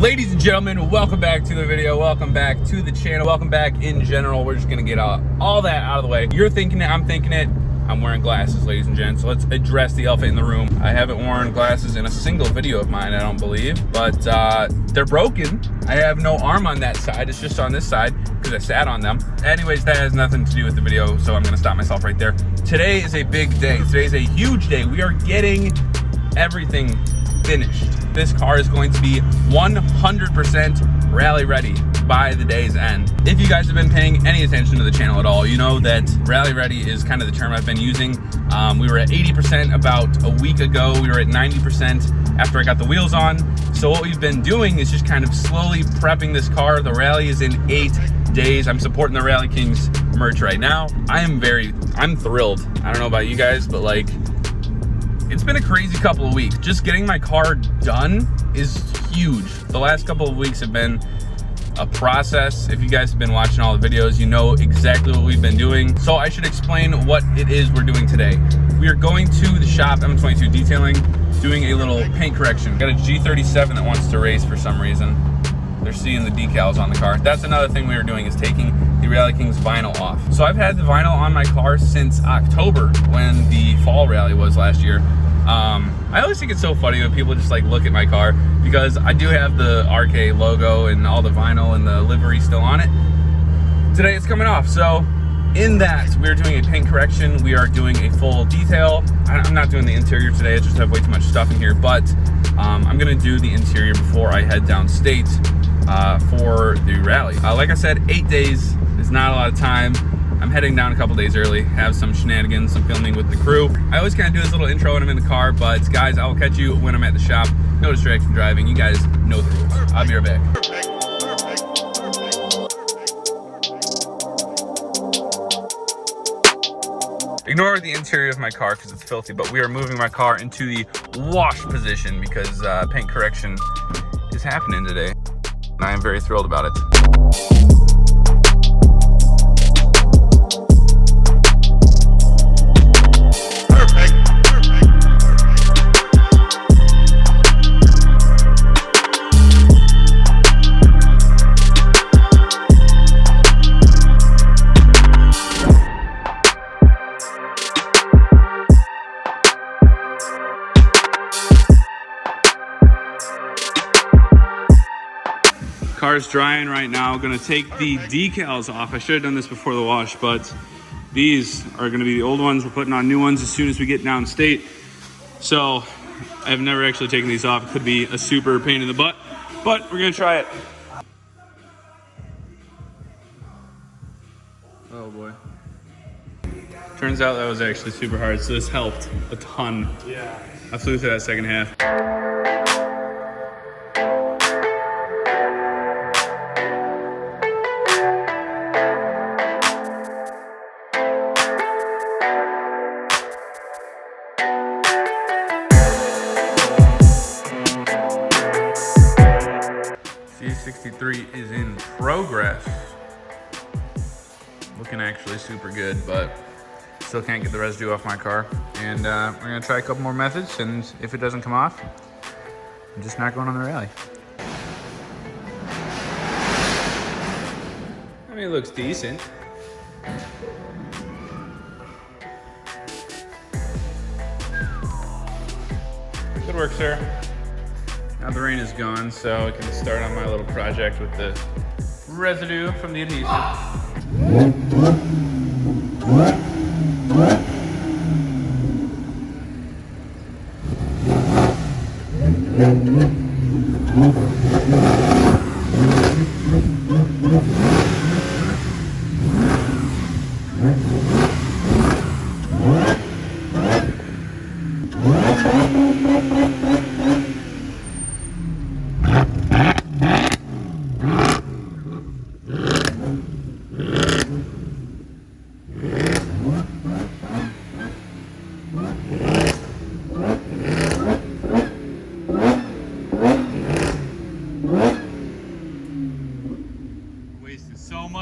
Ladies and gentlemen, welcome back to the video, welcome back to the channel, welcome back in general. We're just gonna get all that out of the way. You're thinking it, I'm thinking it. I'm wearing glasses, ladies and gents, so let's address the elephant in the room. I haven't worn glasses in a single video of mine, I don't believe, but they're broken. I have no arm on that side, it's just on this side because I sat on them. Anyways, that has nothing to do with the video, so I'm gonna stop myself right there. Today is a big day, today is a huge day. We are getting everything finished. This car is going to be 100% rally ready by the day's end. If you guys have been paying any attention to the channel at all, you know that rally ready is kind of the term I've been using. We were at 80% about a week ago. We were at 90% after I got the wheels on. So what we've been doing is just kind of slowly prepping this car. The rally is in 8 days. I'm supporting the Rally Kings merch right now. I'm thrilled. I don't know about you guys, but like, it's been a crazy couple of weeks. Just getting my car done is huge. The last couple of weeks have been a process. If you guys have been watching all the videos, you know exactly what we've been doing. So I should explain what it is we're doing today. We are going to the shop, M22 Detailing, doing a little paint correction. Got a G37 that wants to race for some reason. They're seeing the decals on the car. That's another thing we were doing, is taking the Rally Kings vinyl off. So I've had the vinyl on my car since October, when the fall rally was last year. I always think it's so funny when people just like look at my car, because I do have the RK logo and all the vinyl and the livery still on it. Today it's coming off, so in that we're doing a paint correction. We are doing a full detail. I'm not doing the interior today, I just have way too much stuff in here, but I'm gonna do the interior before I head downstate for the rally. Like I said, 8 days is not a lot of time. I'm heading down a couple days early, have some shenanigans, some filming with the crew. I always kind of do this little intro when I'm in the car, but guys, I will catch you when I'm at the shop. No distraction driving, you guys know the rules. I'll be right back. Ignore the interior of my car because it's filthy, but we are moving my car into the wash position because paint correction is happening today. And I am very thrilled about it. Car's drying right now. Gonna take the decals off. I should have done this before the wash, but these are gonna be the old ones. We're putting on new ones as soon as we get downstate. So I've never actually taken these off. It could be a super pain in the butt, but we're gonna try it. Oh boy. Turns out that was actually super hard, so this helped a ton. Yeah. I flew through that second half. C63 is in progress. Looking actually super good, but still can't get the residue off my car. And we're gonna try a couple more methods, and if it doesn't come off, I'm just not going on the rally. I mean, it looks decent. Good work, sir. Now the rain is gone, so I can start on my little project with the residue from the adhesive.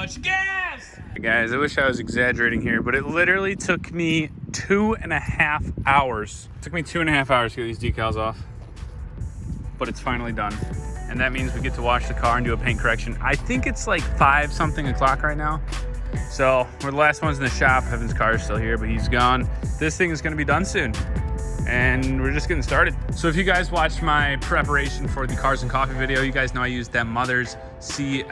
much gas! Guys, I wish I was exaggerating here, but it literally took me 2.5 hours. It took me 2.5 hours to get these decals off, but it's finally done. and that means we get to wash the car and do a paint correction. I think it's like 5 something o'clock right now. So we're the last ones in the shop. Evan's car is still here, but he's gone. This thing is gonna be done soon, and we're just getting started. So if you guys watched my preparation for the Cars and Coffee video, you guys know I used that Mother's C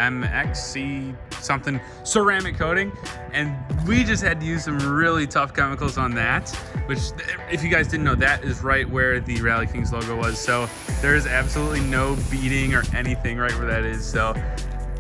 something ceramic coating, and we just had to use some really tough chemicals on that, which, if you guys didn't know, that is right where the Rally Kings logo was. So there's absolutely no beading or anything right where that is. So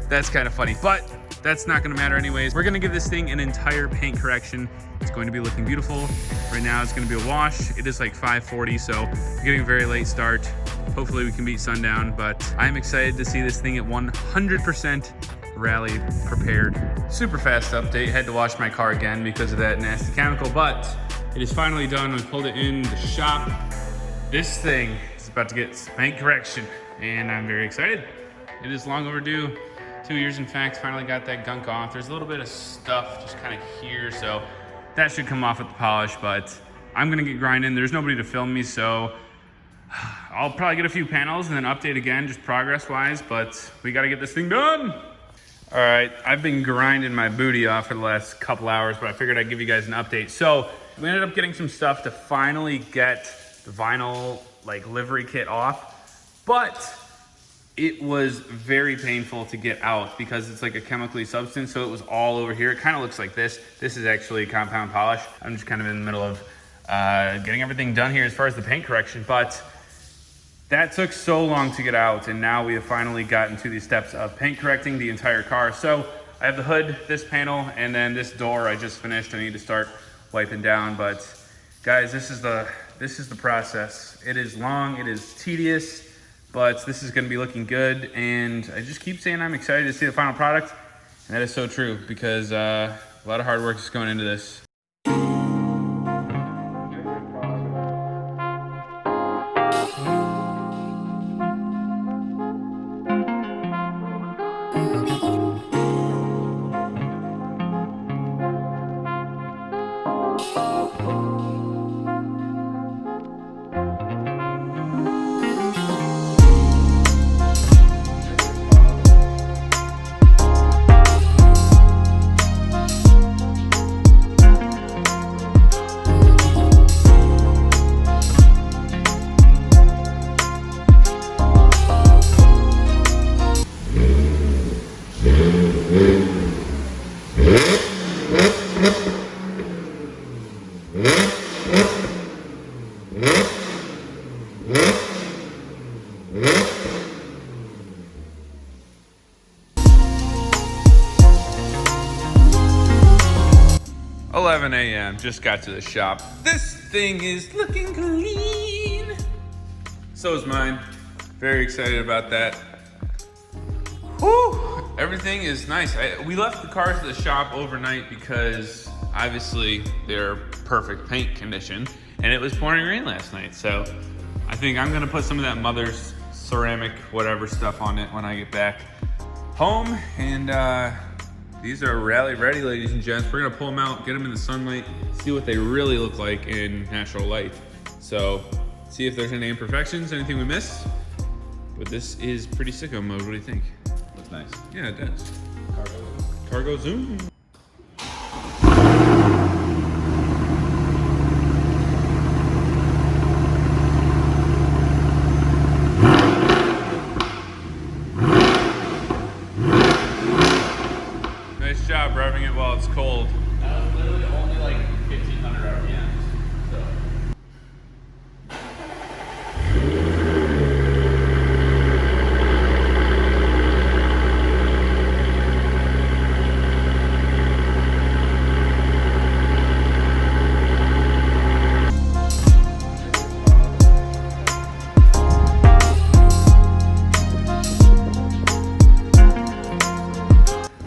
that's kind of funny, but that's not gonna matter anyways. We're gonna give this thing an entire paint correction. It's going to be looking beautiful. Right now it's gonna be a wash. It is like 5:40, so we're getting a very late start. Hopefully we can beat sundown, but I'm excited to see this thing at 100% rally prepared. Super fast update. Had to wash my car again because of that nasty chemical, but it is finally done. I pulled it in the shop. This thing is about to get some paint correction, and I'm very excited. It is long overdue. 2 years, in fact. Finally got that gunk off. There's a little bit of stuff just kind of here, so that should come off with the polish, but I'm gonna get grinding. There's nobody to film me, so I'll probably get a few panels and then update again, just progress-wise, but we gotta get this thing done. All right, I've been grinding my booty off for the last couple hours, but I figured I'd give you guys an update. So we ended up getting some stuff to finally get the vinyl like livery kit off, but it was very painful to get out because it's like a chemically substance, so it was all over here. It kind of looks like this. This is actually compound polish. I'm just kind of in the middle of getting everything done here as far as the paint correction, but that took so long to get out, and now we have finally gotten to the steps of paint correcting the entire car. So I have the hood, this panel, and then this door I just finished. I need to start wiping down, but guys, this is the process. It is long, it is tedious, but this is gonna be looking good, and I just keep saying I'm excited to see the final product, and that is so true because a lot of hard work is going into this. A.m. Just got to the shop. This thing is looking clean. So is mine. Very excited about that. Whew, everything is nice. We left the cars at the shop overnight because obviously they're perfect paint condition, and it was pouring rain last night. So I think I'm gonna put some of that Mother's ceramic whatever stuff on it when I get back home, and these are rally ready, ladies and gents. We're gonna pull them out, get them in the sunlight, see what they really look like in natural light. So, see if there's any imperfections, anything we missed. But this is pretty sicko mode. What do you think? Looks nice. Yeah, it does. Cargo zoom. Nice job revving it while it's cold. That was literally only like 1,500 RPMs. So.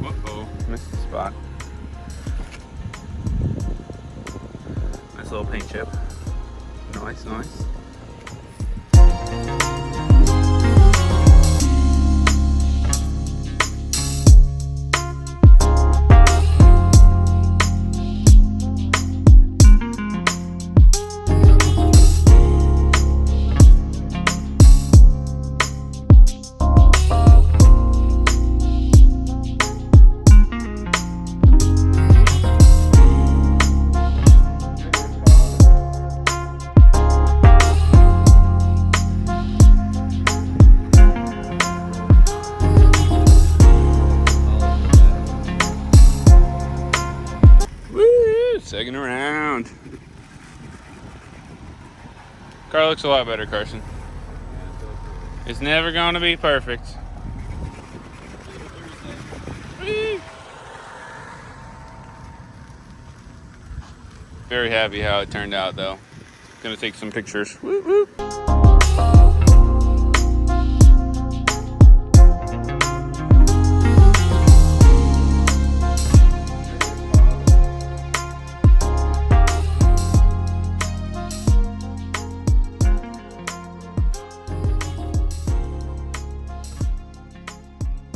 Uh-oh, missed the spot. Digging around. Car looks a lot better, Carson. It's never gonna be perfect. Very happy how it turned out, though. Gonna take some pictures. Whoop, whoop.